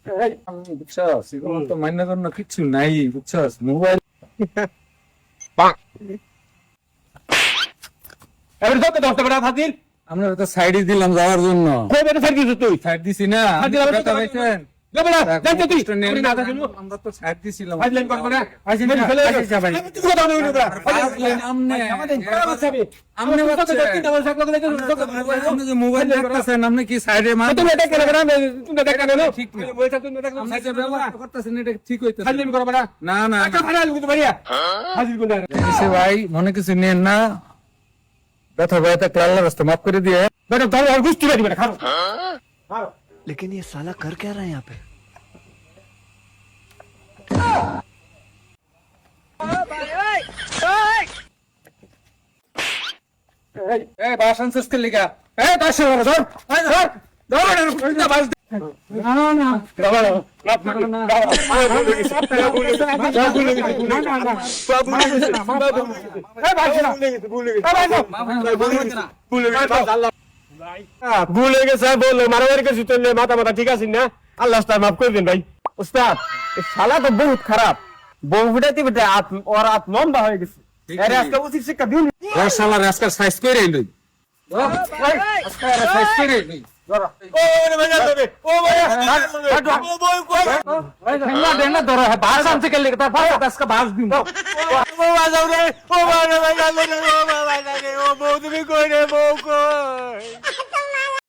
বুঝছস এগুলো তো মান্য করার কিছু নাই বুঝছস মোবাইল এবারে তোকে 10 টাকা ফাজিল আমরা তো সাইডে দিলাম যাওয়ার জন্য কই বেটা সাইড দিছিস তুই সাইড দিছি না সাইড দিলাম কথা বলছেন বেটা জানতে তুই আমি না জানি আমরা তো সাইড দিছিলাম ফাজলেন করব না আসেন মেরে ফেলে আসেন ভাই তুই কথা বলবি না ফাজলেন আমনে আমনে আমনে তোকে তিনটা বছর থাকলো না আপনি যে মোবাইল দেখতেছেন আপনি কি সাইডে মার তুমি এটা কেন না তুমি এটা কেন না ঠিক না। বইটা তুমি এটা আপনি যে ব্যবহার করতেছেন এটা ঠিক হইতেছে ফাজলেন করব না না না একটা ফাড়া লুকিতে পারিয়া ফাজিল গুন্ডা এসে ভাই মনে কিছু নেন না ব্যথা ব্যথা আল্লাহর রাস্তা মাফ করে দিয়ে বেটা ধর আর গুষ্টি বাড়ি বেটা খাও খাও लेकिन ये साला कर क्या रहा है यहाँ पे এই ভাষণ শেষ করে লিখা এই তাসে ধর ধর ধর না বাস না না ভুল হয়ে গেছে বললো মারামারি করছি তো মাথা মাথা ঠিক আছে না আল্লাহ মাফ করে দিন ভাই উস্তাদ এই শালা তো বহুত খারাপ বউ ফুটাইতে ফুটে ওর হাত লম্বা হয়ে গেছে আরে আজকে উচিত শিক্ষা দিন রসালা রাস্কার সাইজ করে লই আজকে সাইজ করে লই ও ভাই যাবে ও ভাই ঠেঙ্গা দেনা ধরো ভাষণ থেকে লিখে তার ভাষা আজকে ভাষ দিন ও বাজাও রে ও ভাই যাবে ও ভাই যাবে ও বউ তুমি কই রে বউ কই